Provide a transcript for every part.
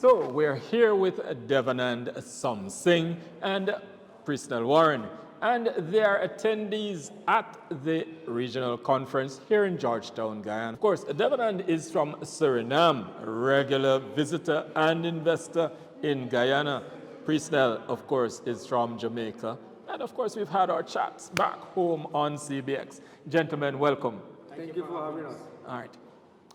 So we're here with Devanand Somsingh and Priesnell Warren, and they are attendees at the regional conference here in Georgetown, Guyana. Of course, Devanand is from Suriname, a regular visitor and investor in Guyana. Priesnell, of course, is from Jamaica. And of course, we've had our chats back home on CBX. Gentlemen, welcome. Thank you for having us. All right.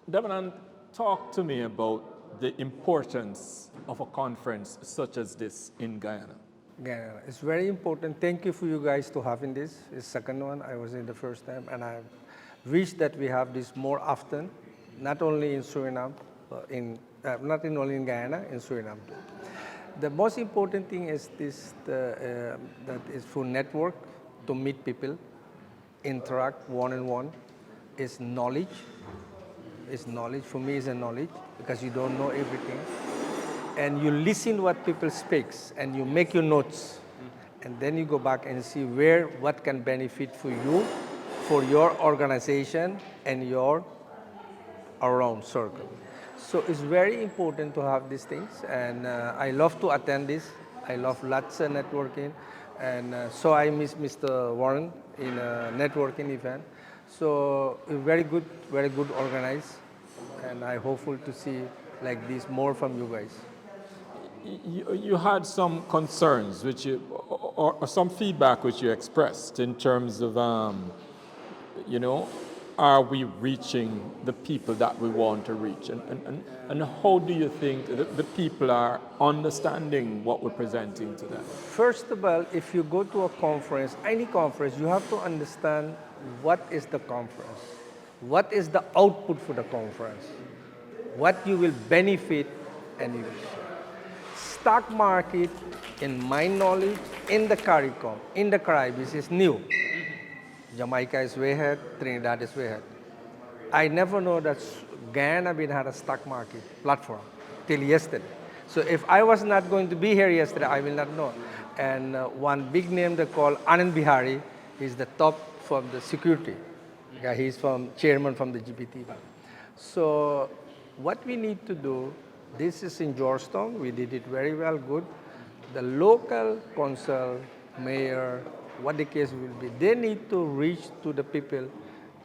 Devanand, talk to me about the importance of a conference such as this in Guyana. Guyana, it's very important. Thank you for you guys to having this. It's the second one. I was in the first time, and I wish that we have this more often, not only in Suriname, but not only in Guyana, in Suriname too. The most important thing is this: that is for network, to meet people, interact one-on-one, is knowledge. Is knowledge. For me, is a knowledge, because you don't know everything. And you listen what people speaks, and you make your notes. And then you go back and see what can benefit for you, for your organization, and your around circle. So it's very important to have these things. And I love to attend this. I love lots of networking. And so I miss Mr. Warren in a networking event. So very good organized, and I'm hopeful to see like this more from you guys. You had some concerns, or some feedback which you expressed in terms of, are we reaching the people that we want to reach? And how do you think the people are understanding what we're presenting to them? First of all, if you go to a conference, any conference, you have to understand what is the conference, what is the output for the conference, what you will benefit, and you will share. Stock market, in my knowledge, in the CARICOM, in the Caribbean, is new. Jamaica is way ahead, Trinidad is way ahead. I never know that Guyana had a stock market platform till yesterday. So if I was not going to be here yesterday, I will not know. And one big name they call Anand Bihari is the top from the security. Yeah, he's chairman from the GPT bank. So what we need to do, this is in Georgetown, we did it very well, good. The local council, mayor, what the case will be, they need to reach to the people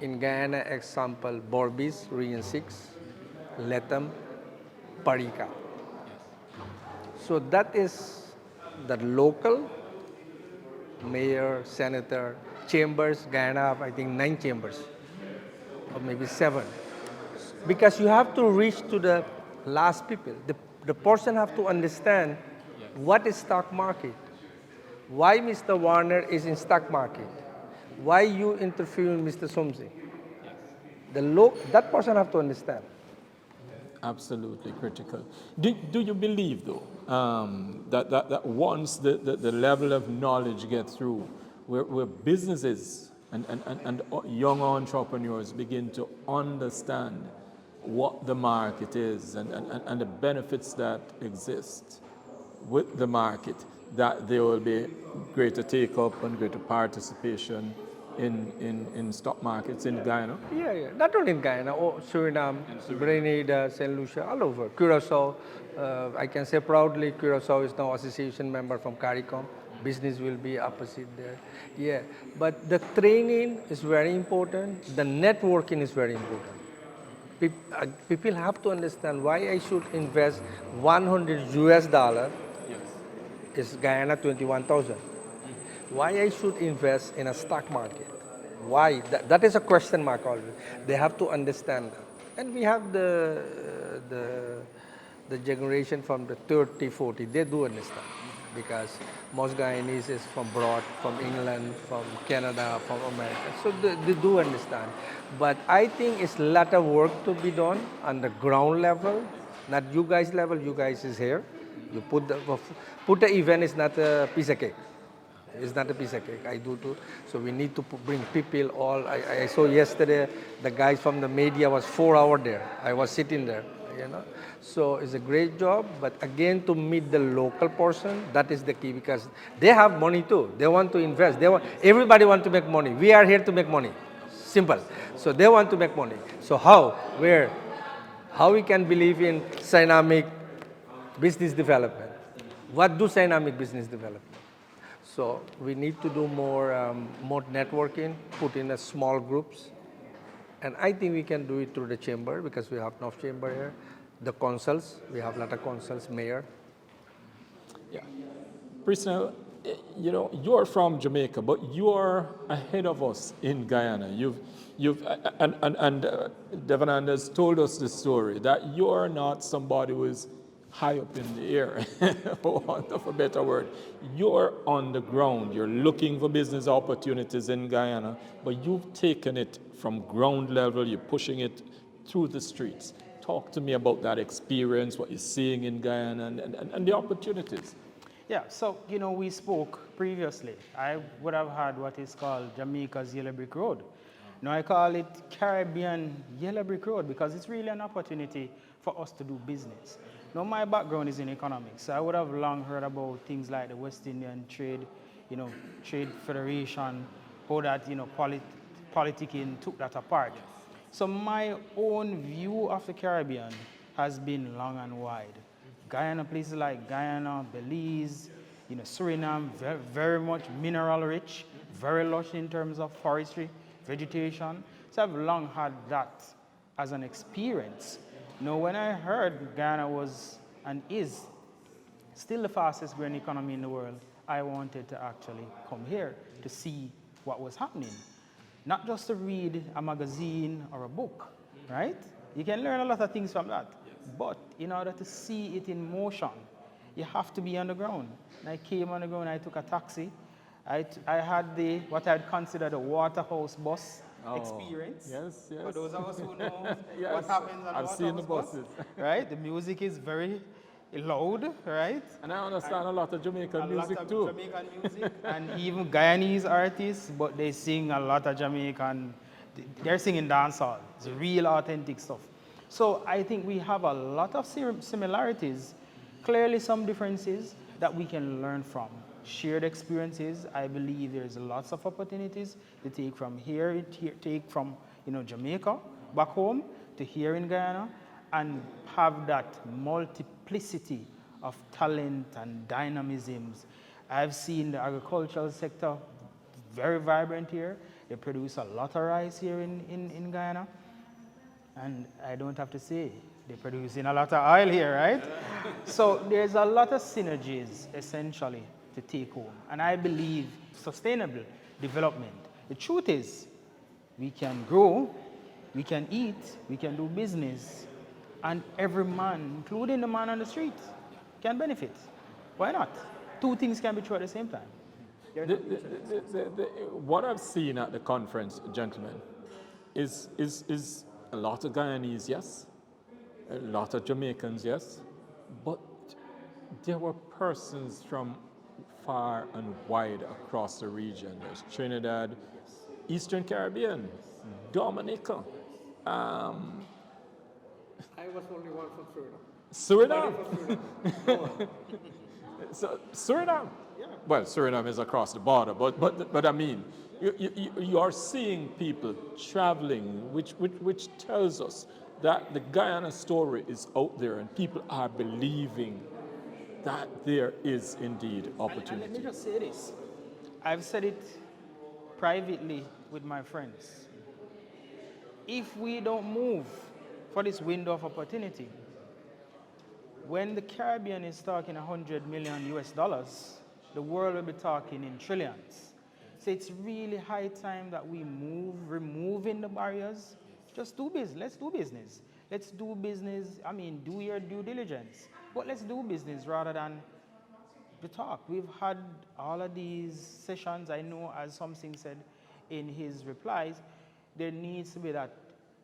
in Guyana, example, Borbis, Region 6, Letham, Parika. So that is the local mayor, senator, chambers. Guyana have, I think, 9 chambers, or maybe 7. Because you have to reach to the last people. The person have to understand what is stock market, why Mr. Warner is in stock market, why you interfere with Mr. Somsingh. That person have to understand. Absolutely critical. Do you believe, though, that once the level of knowledge gets through, where businesses and young entrepreneurs begin to understand what the market is and the benefits that exist with the market, that there will be greater take-up and greater participation in stock markets in Guyana? Yeah. Not only in Guyana, Suriname, Grenada, St. Lucia, all over. Curacao, I can say proudly, Curacao is now association member from CARICOM. Business will be opposite there. Yeah, but the training is very important. The networking is very important. People have to understand why I should invest $100 is Guyana 21,000. Why I should invest in a stock market? Why? That is a question mark always. They have to understand that. And we have the generation from the 30, 40, they do understand. Because most Guyanese is from abroad, from England, from Canada, from America. So they do understand. But I think it's a lot of work to be done on the ground level, not you guys level. You guys is here. You put the event is not a piece of cake. It's not a piece of cake. I do too. So we need to bring people all. I saw yesterday the guys from the media was 4 hours there. I was sitting there. So it's a great job, but again, to meet the local person, that is the key, because they have money too. They want to invest. Everybody want to make money. We are here to make money. Simple. So they want to make money. So how? Where? How we can believe in dynamic business development. What do dynamic business development? So we need to do more networking, put in a small groups, and I think we can do it through the chamber because we have enough chamber here. The consuls, we have a lot of consuls, mayor. Yeah. Priesnell, you're from Jamaica, but you're ahead of us in Guyana. And Devanand has told us the story that you're not somebody who is high up in the air, for want of a better word. You're on the ground. You're looking for business opportunities in Guyana, but you've taken it from ground level. You're pushing it through the streets. Talk to me about that experience, what you're seeing in Guyana, and the opportunities. Yeah, so, we spoke previously. I would have had what is called Jamaica's Yellow Brick Road. Now I call it Caribbean Yellow Brick Road because it's really an opportunity for us to do business. Now my background is in economics, so I would have long heard about things like the West Indian Trade, Trade Federation, how that, politicking took that apart. So my own view of the Caribbean has been long and wide. Guyana, places like Guyana, Belize, Suriname, very, very much mineral rich, very lush in terms of forestry, vegetation. So I've long had that as an experience. When I heard Guyana was and is still the fastest growing economy in the world, I wanted to actually come here to see what was happening. Not just to read a magazine or a book, right? You can learn a lot of things from that. But in order to see it in motion, you have to be on the ground. And I came on the ground, I took a taxi. I had what I'd consider the Waterhouse bus experience. Yes. For those of us who know Yes, what happens on I've seen the Waterhouse bus, buses. right? The music is very loud, right? And I understand a lot of Jamaican A music lot of too. Jamaican music, and even Guyanese artists, but they sing a lot of Jamaican. They're singing dancehall. It's real, authentic stuff. So I think we have a lot of similarities, clearly some differences that we can learn from. Shared experiences, I believe there's lots of opportunities to take from here, take from Jamaica back home to here in Guyana, and have that multiplicity of talent and dynamisms. I've seen the agricultural sector very vibrant here. They produce a lot of rice here in Guyana. And I don't have to say, they're producing a lot of oil here, right? So there's a lot of synergies, essentially, to take home. And I believe sustainable development. The truth is, we can grow, we can eat, we can do business, and every man, including the man on the street, can benefit. Why not? Two things can be true at the same time. What I've seen at the conference, gentlemen, is a lot of Guyanese, yes, a lot of Jamaicans, yes, but there were persons from far and wide across the region. There's Trinidad, Eastern Caribbean, Dominica. I was only one from Suriname. Suriname. So Suriname. Yeah. Well, Suriname is across the border, but I mean, you are seeing people traveling, which tells us that the Guyana story is out there, and people are believing that there is indeed opportunity. And let me just say this. I've said it privately with my friends. If we don't move for this window of opportunity, when the Caribbean is talking 100 million US dollars, the world will be talking in trillions. So it's really high time that we removing the barriers. Just do business. Let's do business. Let's do business. Do your due diligence. But let's do business rather than the talk. We've had all of these sessions. I know, as Somsingh said in his replies, there needs to be that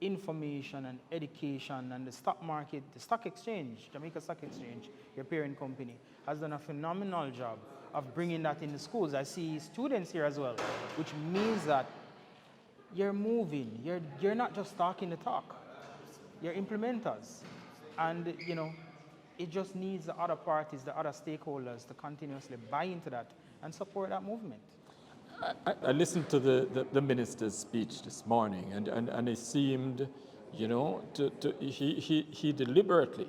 information and education, and the stock market, the stock exchange, Jamaica Stock Exchange, your parent company, has done a phenomenal job of bringing that in the schools. I see students here as well, which means that you're moving. You're not just talking the talk. You're implementers. And, it just needs the other parties, the other stakeholders to continuously buy into that and support that movement. I listened to the minister's speech this morning, and it seemed, he deliberately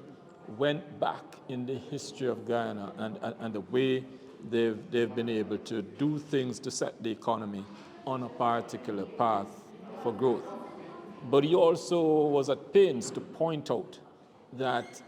went back in the history of Guyana and the way they've been able to do things to set the economy on a particular path for growth. But he also was at pains to point out that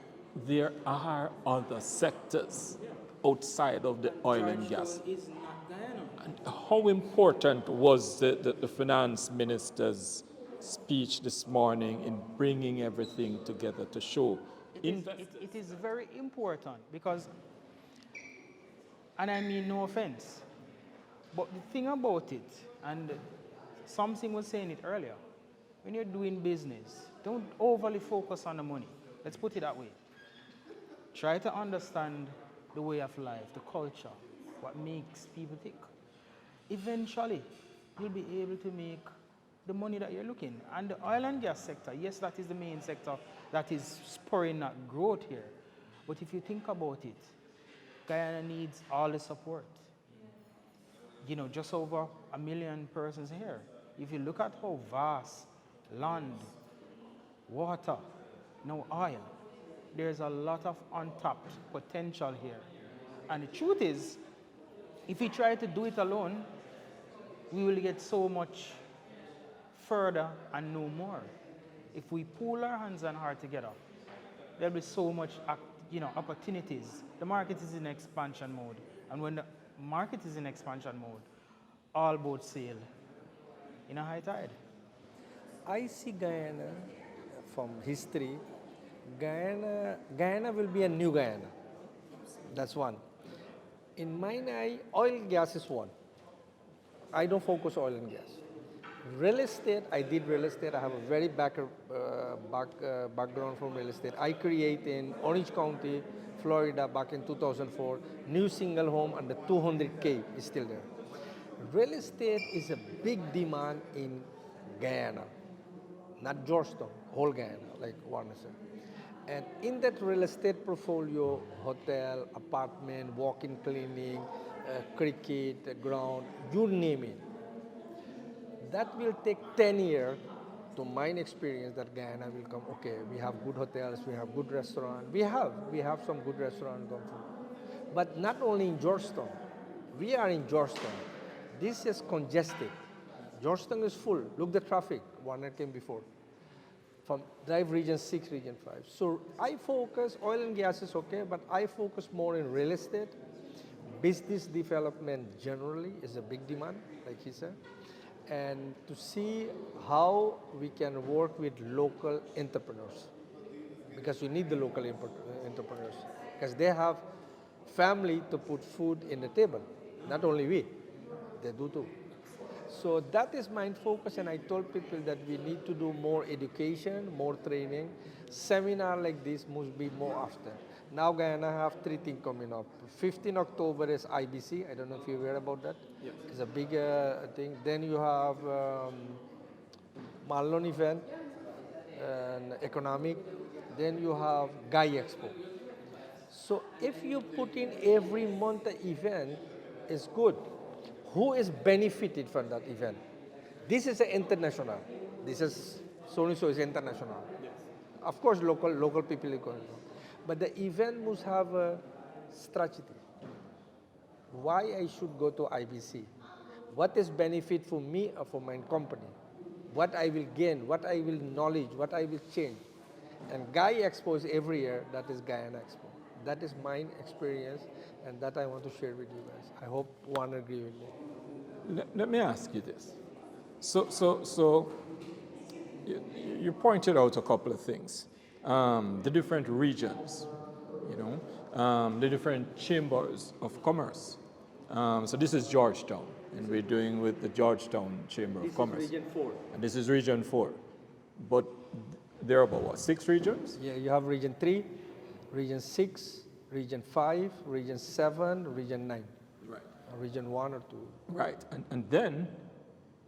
there are other sectors outside of the oil and gas. Is not Guyana. And how important was the finance minister's speech this morning in bringing everything together to show It is very important because, and I mean no offense, but the thing about it, and something was saying it earlier, when you're doing business, don't overly focus on the money. Let's put it that way. Try to understand the way of life, the culture, what makes people tick. Eventually, you'll be able to make the money that you're looking. And the oil and gas sector, yes, that is the main sector that is spurring that growth here. But if you think about it, Guyana needs all the support. You know, just over 1 million persons here. If you look at how vast land, water, no oil, there's a lot of untapped potential here. And the truth is, if we try to do it alone, we will get so much further and no more. If we pull our hands and heart together, there'll be so much opportunities. The market is in expansion mode. And when the market is in expansion mode, all boats sail in a high tide. I see Guyana from history. Guyana will be a new Guyana. That's one. In my eye, oil and gas is one. I don't focus oil and gas. Real estate, I did real estate. I have a very background from real estate. I created in Orange County, Florida back in 2004, new single home under 200K is still there. Real estate is a big demand in Guyana, not Georgetown, whole Guyana, like Warner said. And in that real estate portfolio, hotel, apartment, walk-in clinic, cricket, ground, you name it. That will take 10 years to my experience that Guyana will come, okay, we have good hotels, we have good restaurants. We have some good restaurants. But not only in Georgetown. We are in Georgetown. This is congested. Georgetown is full. Look the traffic. Warner came before. From drive region 6, region 5. So I focus, oil and gas is okay, but I focus more in real estate. Business development generally is a big demand, like he said. And to see how we can work with local entrepreneurs. Because we need the local entrepreneurs. Because they have family to put food in the table. Not only we, they do too. So that is my focus, and I told people that we need to do more education, more training. Seminar like this must be more often. Now Guyana have 3 things coming up. 15 October is IBC. I don't know if you heard about that. Yes. It's a big thing. Then you have Marlon event, and economic. Then you have Guy Expo. So if you put in every month an event, it's good. Who is benefited from that event? This is international. This is so-and-so is international. Yes. Of course, local people are going. But the event must have a strategy. Why I should go to IBC? What is benefit for me or for my company? What I will gain, what I will knowledge, what I will change. And Guy Expo is every year, that is Guyana Expo. That is my experience, and that I want to share with you guys. I hope one agree with me. Let me ask you this. So you pointed out a couple of things. The different regions, the different chambers of commerce. So this is Georgetown, and we're doing with the Georgetown Chamber of Commerce. This is Region 4. And this is Region 4. But there are about, 6 regions? Yeah, you have Region 3, Region 6, Region 5, Region 7, Region 9. Right. Region 1 or 2. Right. And then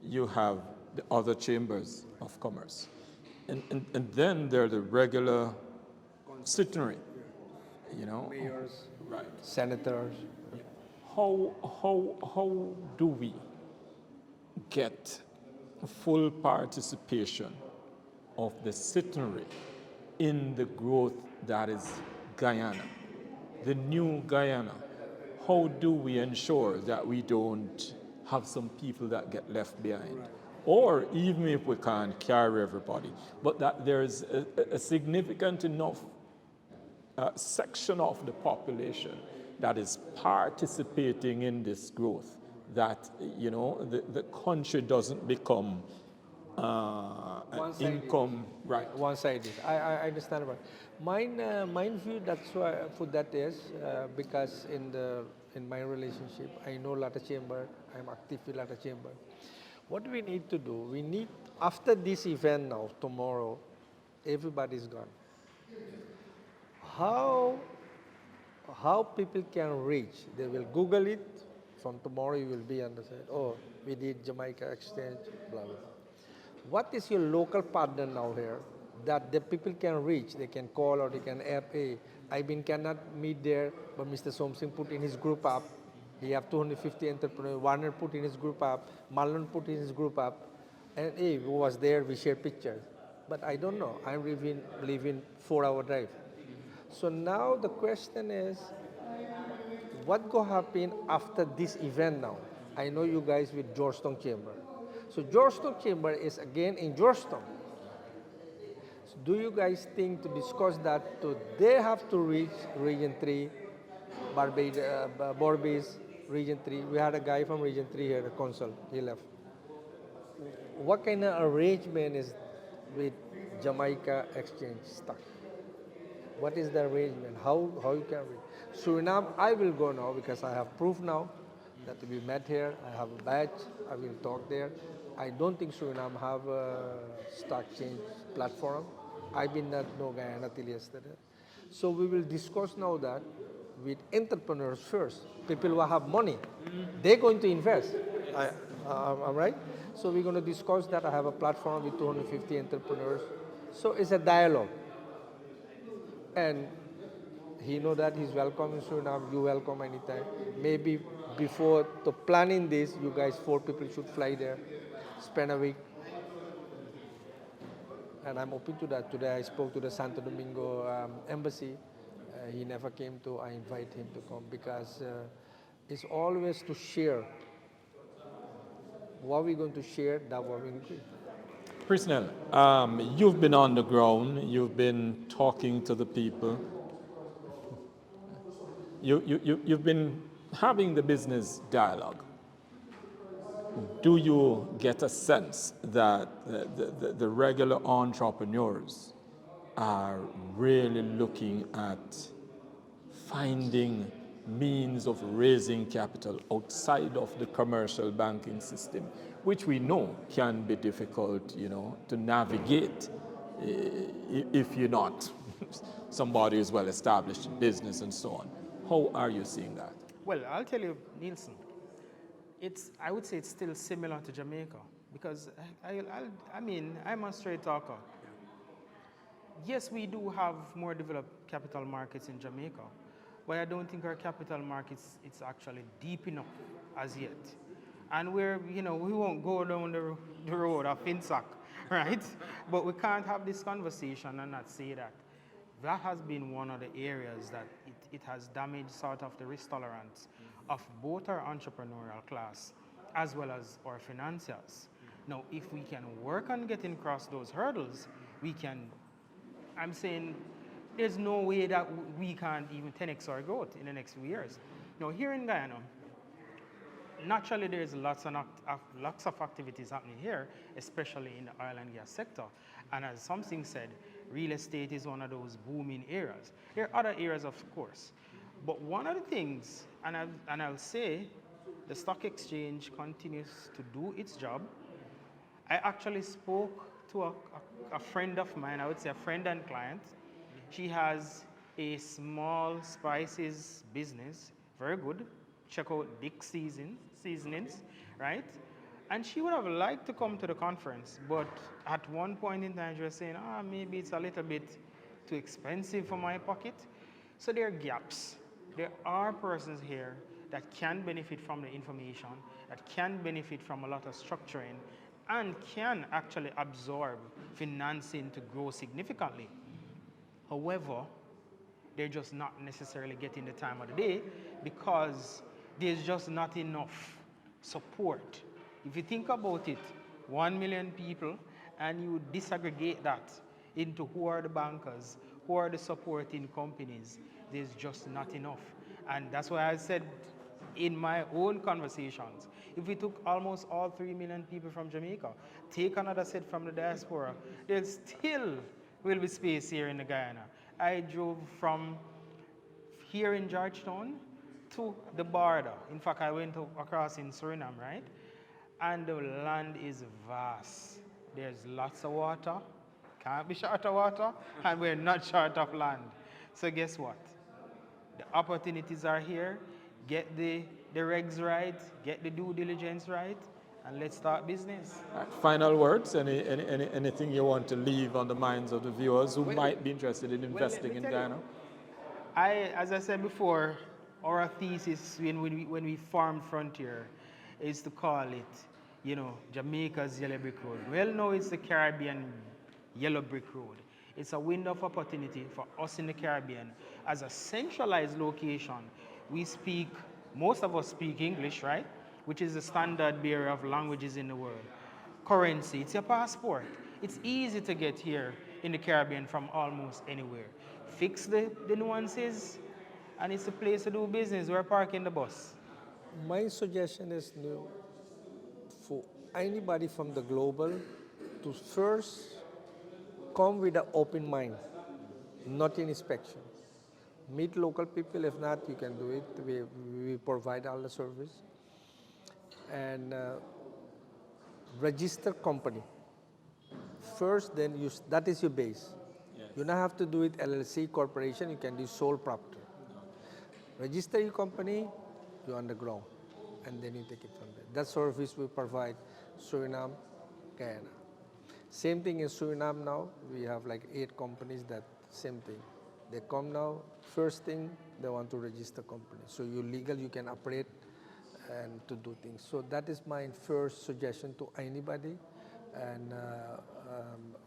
you have the other chambers of commerce. And then there are the regular citizenry, Mayors, Right. senators. How do we get full participation of the citizenry in the growth that is Guyana, the new Guyana, how do we ensure that we don't have some people that get left behind? Or even if we can't carry everybody, but that there's a significant enough section of the population that is participating in this growth, that the country doesn't become One-sided. income right. One-sided. I understand about. Mine view that's why for that is because in my relationship I know Lata Chamber. I'm active in Lata Chamber. What we need to do, we need after this event now tomorrow, everybody's gone. How people can reach? They will Google it. From tomorrow you will be on the side. Oh, we did Jamaica exchange. Blah blah. What is your local partner now here that the people can reach? They can call or they can app. Hey, cannot meet there, but Mr. Somsingh put in his group up. He have 250 entrepreneurs. Warner put in his group up. Marlon put in his group up. And hey, who was there? We share pictures. But I don't know. I'm living 4-hour drive. So now the question is, what go happen after this event now? I know you guys with Georgetown Chamber. So Georgetown Chamber is again in Georgetown. So do you guys think to discuss that they have to reach Region 3, Barbados, Region 3? We had a guy from Region 3 here, the consul, he left. What kind of arrangement is with Jamaica exchange stock? What is the arrangement? How you can reach? Suriname, I will go now because I have proof now that we met here. I have a badge. I will talk there. I don't think Suriname have a stock exchange platform. I did not know Guyana till yesterday. So we will discuss now that with entrepreneurs first. People who have money, they're going to invest. I'm right? So we're going to discuss that. I have a platform with 250 entrepreneurs. So it's a dialogue. And he know that he's welcome in Suriname, you welcome anytime. Maybe before the planning this, you guys 4 people should fly there, spend a week. And I'm open to that. Today I spoke to the Santo Domingo embassy. He never came to, I invite him to come because it's always to share. What we're going to share, that what we're going to do. Priesnell, you've been on the ground, you've been talking to the people, you've been having the business dialogue. Do you get a sense that the regular entrepreneurs are really looking at finding means of raising capital outside of the commercial banking system, which we know can be difficult, to navigate if you're not somebody who's well established in business and so on. How are you seeing that? Well, I'll tell you, Neilson, I would say it's still similar to Jamaica because I'm a straight talker. Yes, we do have more developed capital markets in Jamaica, but I don't think our capital markets it's actually deep enough as yet. And we won't go down the road of FinSac, right? But we can't have this conversation and not say that. That has been one of the areas that it has damaged sort of the risk tolerance of both our entrepreneurial class as well as our financiers. Now, if we can work on getting across those hurdles, I'm saying there's no way that we can't even 10x our growth in the next few years. Now, here in Guyana, naturally there's lots of activities happening here, especially in the oil and gas sector. And as Somsingh said, real estate is one of those booming areas. There are other areas, of course. But one of the things, and I'll say, the stock exchange continues to do its job. I actually spoke to a friend of mine, I would say a friend and client. She has a small spices business, very good. Check out Dick's Seasonings, right? And she would have liked to come to the conference, but at one point in time she was saying, maybe it's a little bit too expensive for my pocket. So there are gaps. There are persons here that can benefit from the information, that can benefit from a lot of structuring, and can actually absorb financing to grow significantly. However, they're just not necessarily getting the time of the day because there's just not enough support. If you think about it, 1 million people, and you disaggregate that into who are the bankers, who are the supporting companies, there's just not enough. And that's why I said in my own conversations, if we took almost all 3 million people from Jamaica, take another set from the diaspora, there still will be space here in the Guyana. I drove from here in Georgetown to the border. In fact, I went across in Suriname, right? And the land is vast. There's lots of water, can't be short of water, and we're not short of land. So guess what? The opportunities are here. Get the regs right, get the due diligence right, and let's start business. All right, final words, anything you want to leave on the minds of the viewers who might be interested in investing in Guyana? As I said before, our thesis when we formed Frontier is to call it, Jamaica's Yellow Brick Road. Well, no, it's the Caribbean Yellow Brick Road. It's a window of opportunity for us in the Caribbean as a centralized location. Most of us speak English, right? Which is the standard bearer of languages in the world. Currency, it's your passport. It's easy to get here in the Caribbean from almost anywhere. Fix the nuances, and it's a place to do business. We're parking the bus. My suggestion is for anybody from the global to first come with an open mind, not in inspection. Meet local people. If not, you can do it. We provide all the service. And register company. First, then that is your base. Yes. You don't have to do it LLC, corporation. You can do sole proprietor. Register your company, you're on the ground, and then you take it from there. That service we provide Suriname, Guyana. Same thing in Suriname now. We have like 8 companies that same thing. They come now, first thing, they want to register company. So you're legal, you can operate and to do things. So that is my first suggestion to anybody. And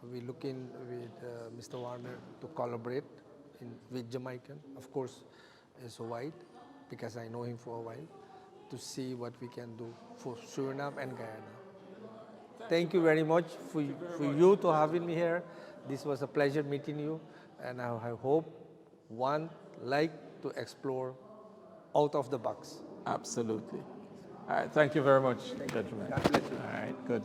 we're looking with Mr. Warner to collaborate with Jamaican. Of course, is white, because I know him for a while, to see what we can do for Suriname and Guyana. Thank you very much for you to having me here. This was a pleasure meeting you, and I hope like to explore out of the box. Absolutely. All right, thank you very much, gentlemen. God bless you. All right, good.